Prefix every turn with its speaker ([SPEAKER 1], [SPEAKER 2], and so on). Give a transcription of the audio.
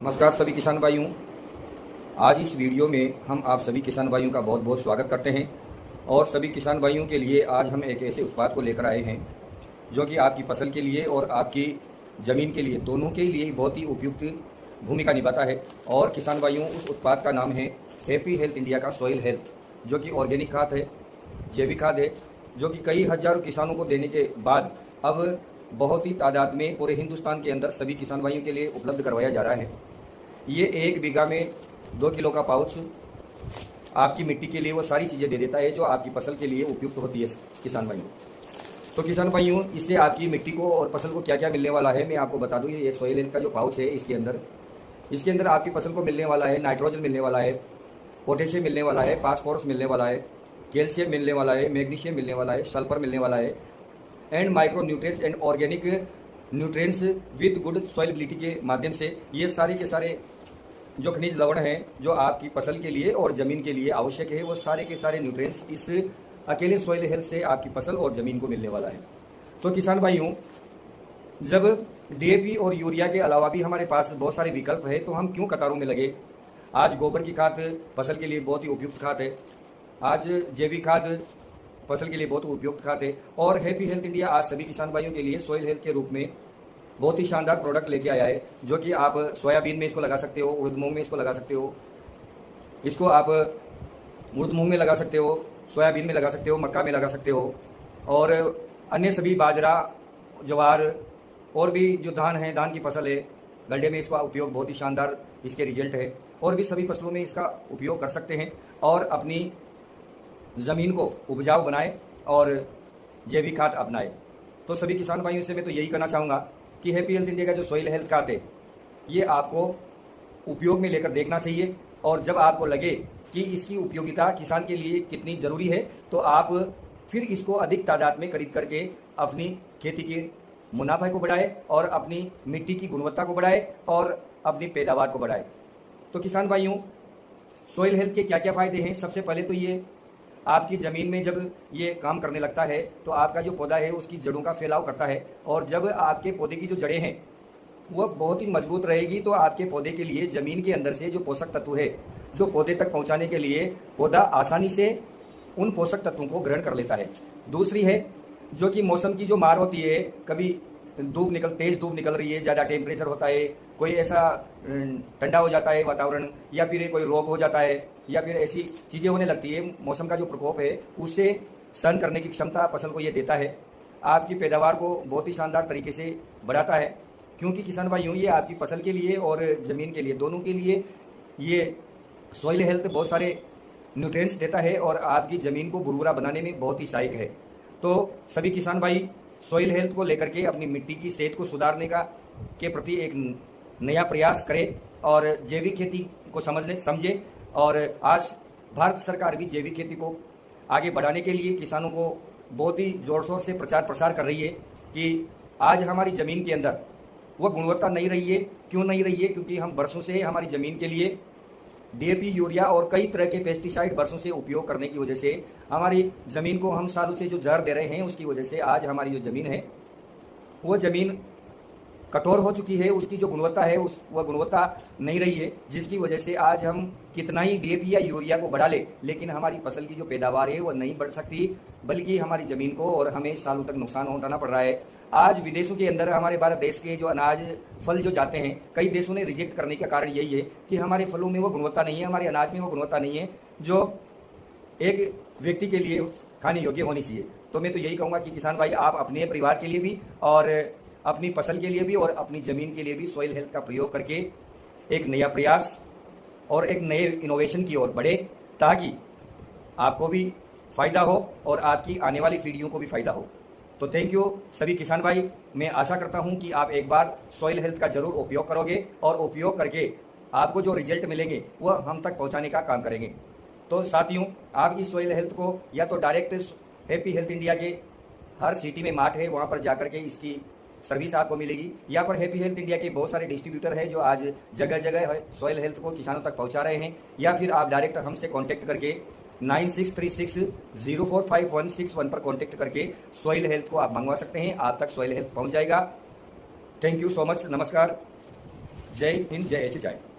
[SPEAKER 1] नमस्कार सभी किसान भाइयों। आज इस वीडियो में हम आप सभी किसान भाइयों का बहुत बहुत स्वागत करते हैं और सभी किसान भाइयों के लिए आज हम एक ऐसे उत्पाद को लेकर आए हैं जो कि आपकी फसल के लिए और आपकी ज़मीन के लिए दोनों के लिए बहुत ही उपयुक्त भूमिका निभाता है। और किसान भाइयों, उस उत्पाद का नाम है हैप्पी हेल्थ इंडिया का सॉइल हेल्थ, जो कि ऑर्गेनिक खाद है, जैविक खाद है, जो कि कई हजारों किसानों को देने के बाद अब बहुत ही तादाद में पूरे हिंदुस्तान के अंदर सभी किसान भाइयों के लिए उपलब्ध करवाया जा रहा है। ये 1 बीघा में 2 किलो का पाउच आपकी मिट्टी के लिए वो सारी चीज़ें दे देता है जो आपकी फसल के लिए उपयुक्त होती है। किसान भाइयों, तो किसान भाइयों, इससे आपकी मिट्टी को और फसल को क्या क्या मिलने वाला है मैं आपको बता दूं। ये सॉइल हेल्थ का जो पाउच है, इसके अंदर आपकी फसल को मिलने वाला है नाइट्रोजन मिलने वाला है, पोटेशियम मिलने वाला है, फास्फोरस मिलने वाला है, कैल्शियम मिलने वाला है, मैग्नीशियम मिलने वाला है, सल्फर मिलने वाला है and micro nutrients and organic nutrients with good solubility के माध्यम से ये सारे के सारे जो खनिज लवण हैं जो आपकी फसल के लिए और ज़मीन के लिए आवश्यक है, वो सारे के सारे न्यूट्रिएंट्स इस अकेले सॉइल हेल्थ से आपकी फसल और ज़मीन को मिलने वाला है। तो किसान भाइयों, जब डीएपी और यूरिया के अलावा भी हमारे पास बहुत सारे विकल्प है तो हम क्यों कतारों में लगे। आज गोबर की खाद फसल के लिए बहुत ही उपयुक्त खाद है, आज जैविक खाद फसल के लिए बहुत उपयुक्त खाद है और हैप्पी हेल्थ इंडिया आज सभी किसान भाइयों के लिए सॉइल हेल्थ के रूप में बहुत ही शानदार प्रोडक्ट लेके आया है, जो कि आप सोयाबीन में इसको लगा सकते हो, उड़द मूंग में इसको लगा सकते हो, इसको आप उड़द मूंग में लगा सकते हो, सोयाबीन में लगा सकते हो, मक्का में लगा सकते हो और अन्य सभी बाजरा, ज्वार और भी जो धान है, धान की फसल है, गड्ढे में इसका उपयोग बहुत ही शानदार इसके रिजल्ट है और भी सभी फसलों में इसका उपयोग कर सकते हैं और अपनी ज़मीन को उपजाऊ बनाए और जैविक खाद अपनाए। तो सभी किसान भाइयों से मैं तो यही कहना चाहूँगा कि हैप्पी हेल्थ इंडिया का जो सॉइल हेल्थ खाद है ये आपको उपयोग में लेकर देखना चाहिए और जब आपको लगे कि इसकी उपयोगिता किसान के लिए कितनी ज़रूरी है तो आप फिर इसको अधिक तादाद में खरीद करके अपनी खेती के मुनाफे को बढ़ाए और अपनी मिट्टी की गुणवत्ता को बढ़ाए और अपनी पैदावार को बढ़ाए। तो किसान भाइयों, सॉइल हेल्थ के क्या क्या फ़ायदे हैं। सबसे पहले तो ये आपकी ज़मीन में जब ये काम करने लगता है तो आपका जो पौधा है उसकी जड़ों का फैलाव करता है और जब आपके पौधे की जो जड़ें हैं वह बहुत ही मजबूत रहेगी तो आपके पौधे के लिए ज़मीन के अंदर से जो पोषक तत्व है जो पौधे तक पहुंचाने के लिए पौधा आसानी से उन पोषक तत्वों को ग्रहण कर लेता है। दूसरी है जो कि मौसम की जो मार होती है, कभी तेज़ धूप निकल रही है, ज़्यादा टेम्परेचर होता है, कोई ऐसा ठंडा हो जाता है वातावरण, या फिर कोई रोग हो जाता है, या फिर ऐसी चीज़ें होने लगती है, मौसम का जो प्रकोप है उससे सहन करने की क्षमता फसल को ये देता है। आपकी पैदावार को बहुत ही शानदार तरीके से बढ़ाता है, क्योंकि किसान भाइयों ये आपकी फसल के लिए और ज़मीन के लिए दोनों के लिए ये सॉइल हेल्थ बहुत सारे न्यूट्रिएंट्स देता है और आपकी ज़मीन को भुरभुरा बनाने में बहुत ही सहायक है। तो सभी किसान भाई सॉइल हेल्थ को लेकर के अपनी मिट्टी की सेहत को सुधारने के प्रति एक नया प्रयास करें और जैविक खेती को समझे। और आज भारत सरकार भी जैविक खेती को आगे बढ़ाने के लिए किसानों को बहुत ही जोर शोर से प्रचार प्रसार कर रही है कि आज हमारी ज़मीन के अंदर वह गुणवत्ता नहीं रही है। क्यों नहीं रही है? क्योंकि हम बरसों से हमारी ज़मीन के लिए डीएपी, यूरिया और कई तरह के पेस्टिसाइड बरसों से उपयोग करने की वजह से हमारी ज़मीन को हम सालों से जो जहर दे रहे हैं उसकी वजह से आज हमारी जो ज़मीन है वो ज़मीन कठोर हो चुकी है, उसकी जो गुणवत्ता है वह गुणवत्ता नहीं रही है, जिसकी वजह से आज हम कितना ही डीएपी या यूरिया को बढ़ा ले लेकिन हमारी फसल की जो पैदावार है वह नहीं बढ़ सकती, बल्कि हमारी ज़मीन को और हमें सालों तक नुकसान उठाना पड़ रहा है। आज विदेशों के अंदर हमारे भारत देश के जो अनाज फल जो जाते हैं, कई देशों ने रिजेक्ट करने का कारण यही है कि हमारे फलों में वो गुणवत्ता नहीं है, हमारे अनाज में वो गुणवत्ता नहीं है जो एक व्यक्ति के लिए खाने योग्य होनी चाहिए। तो मैं तो यही कहूँगा कि किसान भाई आप अपने परिवार के लिए भी और अपनी फसल के लिए भी और अपनी ज़मीन के लिए भी सॉइल हेल्थ का प्रयोग करके एक नया प्रयास और एक नए इनोवेशन की ओर बढ़े, ताकि आपको भी फ़ायदा हो और आपकी आने वाली पीढ़ियों को भी फ़ायदा हो। तो थैंक यू सभी किसान भाई। मैं आशा करता हूं कि आप एक बार सॉइल हेल्थ का जरूर उपयोग करोगे और उपयोग करके आपको जो रिजल्ट मिलेंगे वह हम तक पहुंचाने का काम करेंगे। तो साथियों, आप इस सॉइल हेल्थ को या तो डायरेक्ट हैप्पी हेल्थ इंडिया के हर सिटी में मार्ट है वहाँ पर जाकर के इसकी सर्विस आपको मिलेगी, या पर हैप्पी हेल्थ इंडिया के बहुत सारे डिस्ट्रीब्यूटर है जो आज जगह जगह सॉइल हेल्थ को किसानों तक पहुँचा रहे हैं, या फिर आप डायरेक्ट हमसे कॉन्टैक्ट करके 9636045161 पर कॉन्टैक्ट करके सॉइल हेल्थ को आप मंगवा सकते हैं। आप तक सॉइल हेल्थ पहुंच जाएगा। Thank you so much. नमस्कार। जय हिंद, जय जय।